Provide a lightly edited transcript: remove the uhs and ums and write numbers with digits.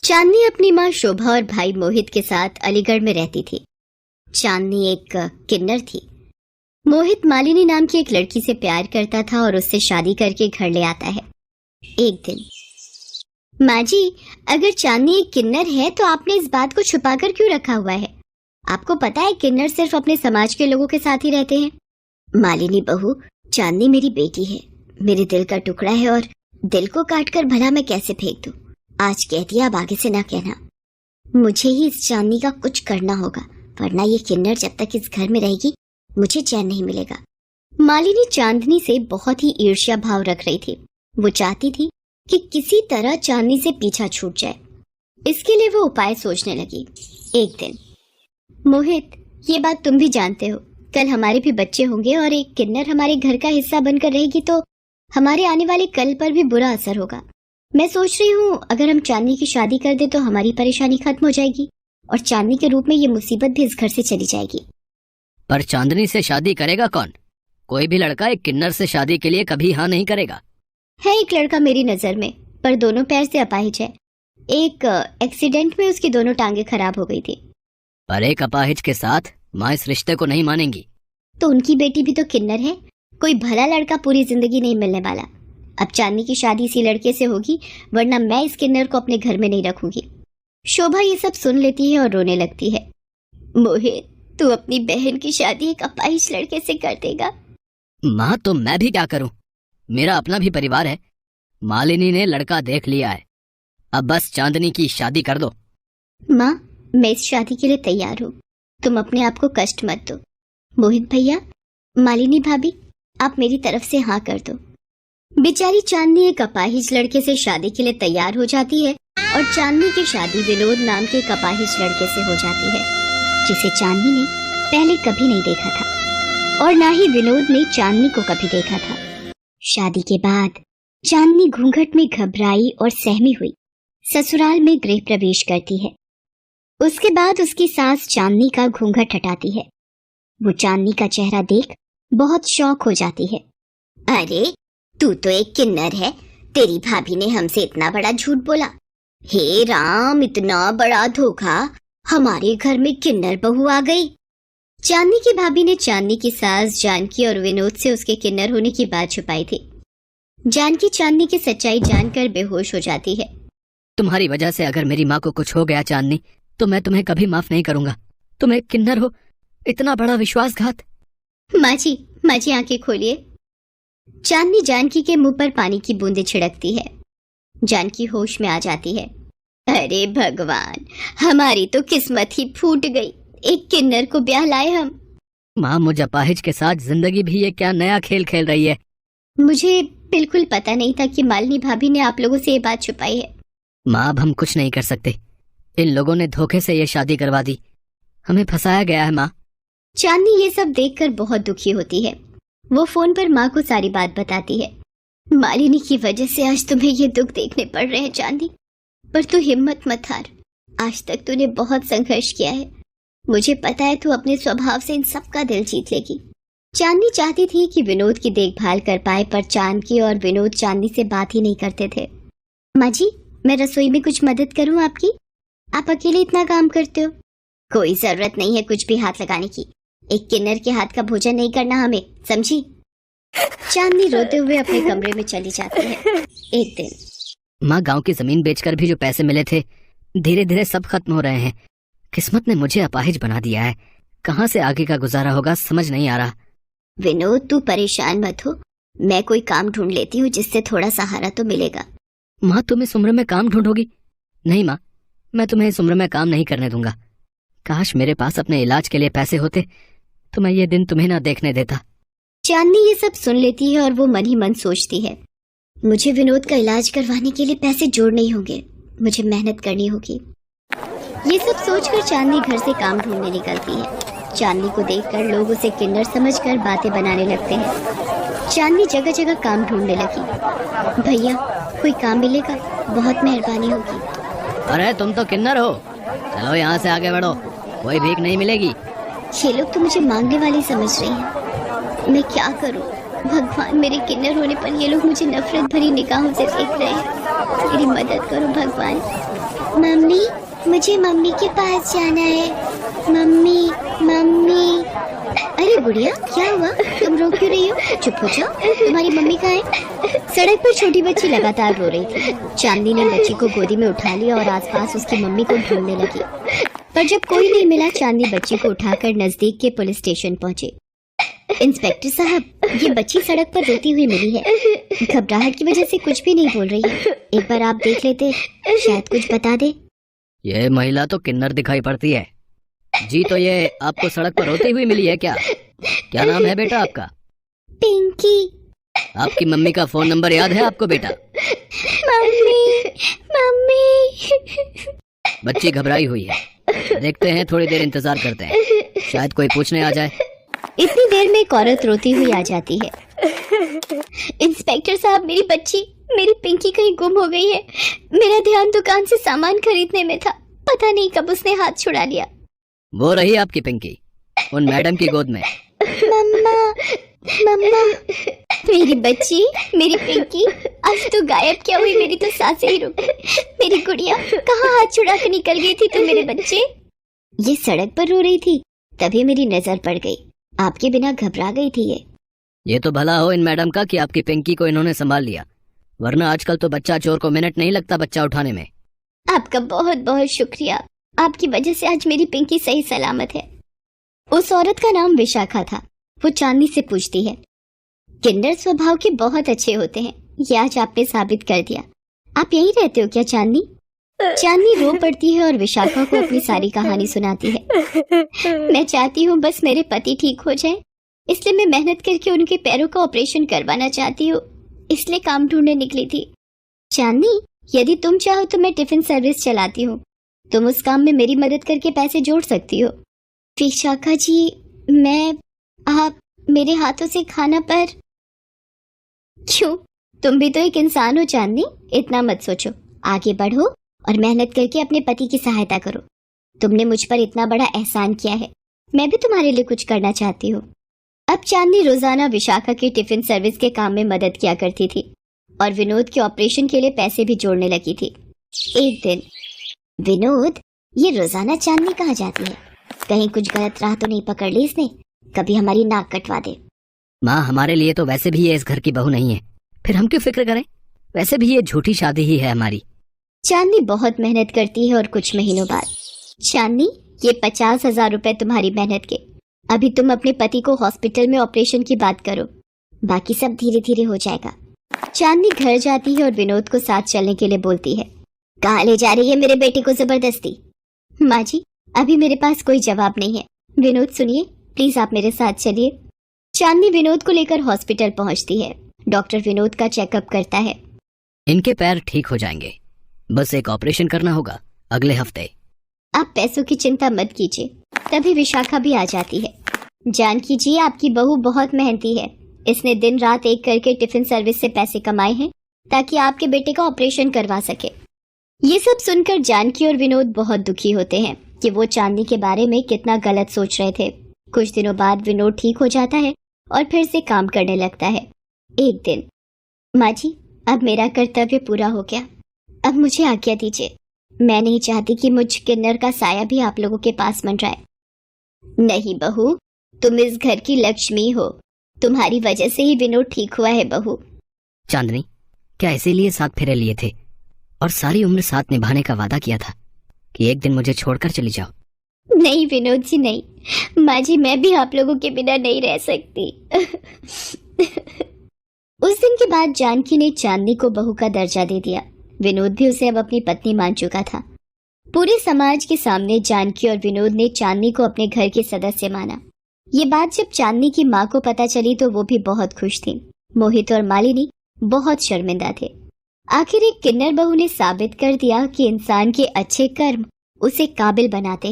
चांदनी अपनी माँ शोभा और भाई मोहित के साथ अलीगढ़ में रहती थी। चांदनी एक किन्नर थी। मोहित मालिनी नाम की एक लड़की से प्यार करता था और उससे शादी करके घर ले आता है। एक दिन, माँ जी, अगर चांदनी एक किन्नर है तो आपने इस बात को छुपाकर क्यों रखा हुआ है? आपको पता है किन्नर सिर्फ अपने समाज के लोगों के साथ ही रहते हैं। मालिनी बहू, चांदनी मेरी बेटी है, मेरे दिल का टुकड़ा है और दिल को काटकर भला मैं कैसे फेंक दूं? आज कह दिया, अब आगे से ना कहना। मुझे ही इस चांदनी का कुछ करना होगा, वरना ये किन्नर जब तक इस घर में रहेगी मुझे चैन नहीं मिलेगा। मालिनी चांदनी से बहुत ही ईर्ष्या भाव रख रही थी। वो चाहती थी कि किसी तरह चांदनी से पीछा छूट जाए। इसके लिए वो उपाय सोचने लगी। एक दिन, मोहित, ये बात तुम भी जानते हो, कल हमारे भी बच्चे होंगे और एक किन्नर हमारे घर का हिस्सा बनकर रहेगी तो हमारे आने वाले कल पर भी बुरा असर होगा। मैं सोच रही हूँ अगर हम चांदनी की शादी कर दे तो हमारी परेशानी खत्म हो जाएगी और चांदनी के रूप में ये मुसीबत भी इस घर से चली जाएगी। पर चांदनी से शादी करेगा कौन? कोई भी लड़का एक किन्नर से शादी के लिए कभी हाँ नहीं करेगा। है एक लड़का मेरी नजर में, पर दोनों पैर से अपाहिज है। एक एक्सीडेंट में उसकी दोनों टांगे खराब हो गई थी। पर एक अपाहिज के साथ माँ इस रिश्ते को नहीं मानेंगी। तो उनकी बेटी भी तो किन्नर है। कोई भला लड़का पूरी जिंदगी नहीं मिलने वाला। अब चांदनी की शादी इसी लड़के से होगी, वरना मैं इस किन्नर को अपने घर में नहीं रखूंगी। शोभा ये सब सुन लेती है और रोने लगती है। मोहित, तू अपनी बहन की शादी एक अपाहिज लड़के से कर देगा? माँ, तो मैं भी क्या करूं? मेरा अपना भी परिवार है। मालिनी ने लड़का देख लिया है, अब बस चांदनी की शादी कर दो। माँ, मैं इस शादी के लिए तैयार हूँ, तुम अपने आप को कष्ट मत दो। मोहित भैया, मालिनी भाभी, आप मेरी तरफ से हाँ कर दो। बेचारी चांदनी एक अपाहिज लड़के से शादी के लिए तैयार हो जाती है और चांदनी की शादी विनोद नाम के एक अपाहिज लड़के से हो जाती है, जिसे चांदनी ने पहले कभी नहीं देखा था और ना ही विनोद ने चांदनी को कभी देखा था। शादी के बाद चांदनी घूंघट में घबराई और सहमी हुई ससुराल में गृह प्रवेश करती है। उसके बाद उसकी सास चांदनी का घूंघट हटाती है। वो चांदनी का चेहरा देख बहुत शौक हो जाती है। अरे, तू तो एक किन्नर है, तेरी भाभी ने हमसे इतना बड़ा झूठ बोला। हे राम, इतना बड़ा धोखा, हमारे घर में किन्नर बहू आ गई। चांदनी की भाभी ने चांदनी की सास जानकी और विनोद से उसके किन्नर होने की बात छुपाई थी। जानकी चांदनी की सच्चाई जानकर बेहोश हो जाती है। तुम्हारी वजह से अगर मेरी माँ को कुछ हो गया चांदनी, तो मैं तुम्हें कभी माफ नहीं करूंगा। तुम एक किन्नर हो, इतना बड़ा विश्वासघात। माँ जी आंखें खोलिए। चांदनी जानकी के मुंह पर पानी की बूंदें छिड़कती है। जानकी होश में आ जाती है। अरे भगवान, हमारी तो किस्मत ही फूट गई, एक किन्नर को ब्याह लाए हम। माँ, मुझ अपाहिज के साथ जिंदगी भी ये क्या नया खेल खेल रही है? मुझे बिल्कुल पता नहीं था कि मालिनी भाभी ने आप लोगों से ये बात छुपाई है। माँ, अब हम कुछ नहीं कर सकते। इन लोगों ने धोखे से ये शादी करवा दी, हमें फंसाया गया है। माँ, चांदनी ये सब देखकर बहुत दुखी होती है। वो फोन पर माँ को सारी बात बताती है। मालिनी की वजह से आज तुम्हें ये दुख देखने पड़ रहे हैं चांदनी, पर तू हिम्मत मत हार। आज तक तूने बहुत संघर्ष किया है। मुझे पता है तू अपने स्वभाव से इन सब का दिल जीत लेगी। चांदनी चाहती थी कि विनोद की देखभाल कर पाए, पर जानकी और विनोद चांदनी से बात ही नहीं करते थे। माँ जी, मैं रसोई में कुछ मदद करूँ आपकी? आप अकेले इतना काम करते हो। कोई जरूरत नहीं है कुछ भी हाथ लगाने की। एक किन्नर के हाथ का भोजन नहीं करना हमें, समझी? चांदनी रोते हुए अपने कमरे में चली जाती है। एक दिन, माँ, गांव की जमीन बेचकर भी जो पैसे मिले थे धीरे धीरे सब खत्म हो रहे हैं। किस्मत ने मुझे अपाहिज बना दिया है। कहाँ से आगे का गुजारा होगा समझ नहीं आ रहा। विनोद, तू परेशान मत हो, मैं कोई काम ढूंढ लेती हूँ जिससे थोड़ा सहारा तो मिलेगा। माँ, तुम इस उम्र में काम ढूंढोगी? नहीं माँ, मैं तुम्हें इस उम्र में काम नहीं करने दूंगा। काश मेरे पास अपने इलाज के लिए पैसे होते तो मैं ये दिन तुम्हें ना देखने देता। चांदनी ये सब सुन लेती है और वो मन ही मन सोचती है, मुझे विनोद का इलाज करवाने के लिए पैसे जोड़ने ही होंगे, मुझे मेहनत करनी होगी। ये सब सोचकर चांदनी घर से काम ढूंढने निकलती है। चांदनी को देखकर लोग उसे किन्नर समझकर बातें बनाने लगते हैं। चांदनी जगह जगह काम ढूंढने लगी। भैया, कोई काम मिलेगा? बहुत मेहरबानी होगी। अरे तुम तो किन्नर हो, चलो यहाँ से आगे बढ़ो, कोई भीख नहीं मिलेगी। ये लोग तो मुझे मांगने वाली समझ रही हैं। मैं क्या करूं? भगवान, मेरे किन्नर होने पर ये लोग मुझे नफरत भरी निगाहों से देख रहे हैं। मेरी मदद करो भगवान, मम्मी, मुझे मम्मी के पास जाना है। Mummy, mummy. अरे गुड़िया, क्या हुआ? तुम रो क्यों रही हो? चुप हो जाओ। तुम्हारी मम्मी कहाँ है? सड़क पर छोटी बच्ची लगातार रो रही थी। चांदनी ने बच्ची को गोदी में उठा लिया और आसपास उसकी मम्मी को ढूंढने लगी, पर जब कोई नहीं मिला, चांदनी बच्ची को उठाकर नजदीक के पुलिस स्टेशन पहुंची। इंस्पेक्टर साहब, ये बच्ची सड़क पर रोती हुई मिली है। घबराहट की वजह से कुछ भी नहीं बोल रही है। एक बार आप देख लेते, शायद कुछ बता दे। ये महिला तो किन्नर दिखाई पड़ती है जी। तो ये आपको सड़क पर रोती हुई मिली है क्या? क्या नाम है बेटा आपका? पिंकी। आपकी मम्मी का फोन नंबर याद है आपको बेटा? Mummy, mummy. बच्ची घबराई हुई है, देखते हैं, थोड़ी देर इंतजार करते हैं, शायद कोई पूछने आ जाए। इतनी देर में एक औरत रोती हुई आ जाती है। इंस्पेक्टर साहब, मेरी बच्ची, मेरी पिंकी कहीं गुम हो गई है। मेरा ध्यान दुकान से सामान खरीदने में था, पता नहीं कब उसने हाथ छुड़ा लिया। वो रही आपकी पिंकी, उन मैडम की गोद में। मम्मा, मम्मा। मेरी बच्ची, मेरी पिंकी, आज तो गायब क्या हुई? मेरी तो सांसें ही रुक गई। मेरी गुड़िया, कहाँ हाथ छुड़ा के निकल गई थी तुम मेरे बच्चे? ये सड़क पर रो रही थी, तभी मेरी नजर पड़ गई। आपके बिना घबरा गई थी ये तो भला हो इन मैडम का कि आपकी पिंकी को इन्होंने संभाल लिया, वरना आजकल तो बच्चा चोर को मिनट नहीं लगता बच्चा उठाने में। आपका बहुत बहुत शुक्रिया, आपकी वजह से आज मेरी पिंकी सही सलामत है। उस औरत का नाम विशाखा था। वो चांदनी से पूछती है, किन्नर स्वभाव के बहुत अच्छे होते हैं, ये आज आपने साबित कर दिया। आप यहीं रहते हो क्या चांदनी? चांदनी रो पड़ती है और विशाखा को अपनी सारी कहानी सुनाती है। मैं चाहती हूँ बस मेरे पति ठीक हो जाए, इसलिए मैं मेहनत करके उनके पैरों का ऑपरेशन करवाना चाहती हूँ, इसलिए काम ढूंढने निकली थी। चांदनी, यदि तुम चाहो तो मैं टिफिन सर्विस चलाती हूँ, तुम उस काम में मेरी मदद करके पैसे जोड़ सकती हो। विशाखा जी, आप मेरे हाथों से खाना पर क्यों? तुम भी तो एक इंसान हो चांदनी, इतना मत सोचो, आगे बढ़ो और मेहनत करके अपने पति की सहायता करो। तुमने मुझ पर इतना बड़ा एहसान किया है, मैं भी तुम्हारे लिए कुछ करना चाहती हूँ। अब चांदनी रोजाना विशाखा की टिफिन सर्विस के काम में मदद किया करती थी और विनोद के ऑपरेशन के लिए पैसे भी जोड़ने लगी थी। एक दिन, विनोद, ये रोजाना चांदनी कहाँ जाती है? कहीं कुछ गलत राह तो नहीं पकड़ ली इसने? कभी हमारी नाक कटवा दे। माँ, हमारे लिए तो वैसे भी ये इस घर की बहू नहीं है, फिर हम क्यों फिक्र करें? वैसे भी ये झूठी शादी ही है हमारी। चांदनी बहुत मेहनत करती है और कुछ महीनों बाद, चांदनी, ये 50,000 रुपए तुम्हारी मेहनत के। अभी तुम अपने पति को हॉस्पिटल में ऑपरेशन की बात करो, बाकी सब धीरे धीरे हो जाएगा। चांदनी घर जाती है और विनोद को साथ चलने के लिए बोलती है। कहाँ ले जा रही है मेरे बेटे को जबरदस्ती? माँ जी, अभी मेरे पास कोई जवाब नहीं है। विनोद सुनिए, प्लीज आप मेरे साथ चलिए। चांदनी विनोद को लेकर हॉस्पिटल पहुंचती है। डॉक्टर विनोद का चेकअप करता है। इनके पैर ठीक हो जाएंगे, बस एक ऑपरेशन करना होगा अगले हफ्ते। आप पैसों की चिंता मत कीजिए। तभी विशाखा भी आ जाती है। जानकी जी, आपकी बहू बहुत मेहनती है, इसने दिन रात एक करके टिफिन सर्विस से पैसे कमाए हैं ताकि आपके बेटे का ऑपरेशन करवा सके। ये सब सुनकर जानकी और विनोद बहुत दुखी होते हैं कि वो चांदनी के बारे में कितना गलत सोच रहे थे। कुछ दिनों बाद विनोद ठीक हो जाता है और फिर से काम करने लगता है। एक दिन, माँ जी, अब मेरा कर्तव्य पूरा हो गया, अब मुझे आज्ञा दीजिए। मैं नहीं चाहती कि मुझ किन्नर का साया भी आप लोगों के पास मंडराए। नहीं बहू, तुम इस घर की लक्ष्मी हो, तुम्हारी वजह से ही विनोद ठीक हुआ है बहू। चांदनी, क्या इसीलिए 7 फेरे लिए थे और सारी उम्र साथ निभाने का वादा किया था कि एक दिन मुझे छोड़कर चली जाओ? नहीं विनोद जी, नहीं। माँ जी, मैं भी आप लोगों के बिना नहीं रह सकती। उस दिन के बाद जानकी ने चांदनी को बहू का दर्जा दे दिया। विनोद भी उसे अब अपनी पत्नी मान चुका था। पूरे समाज के सामने जानकी और विनोद ने चांदनी को अपने घर के सदस्य माना। ये बात जब चांदनी की माँ को पता चली तो वो भी बहुत खुश थी। मोहित और मालिनी बहुत शर्मिंदा थे। आखिर एक किन्नर बहू ने साबित कर दिया कि इंसान के अच्छे कर्म उसे काबिल बनाते हैं।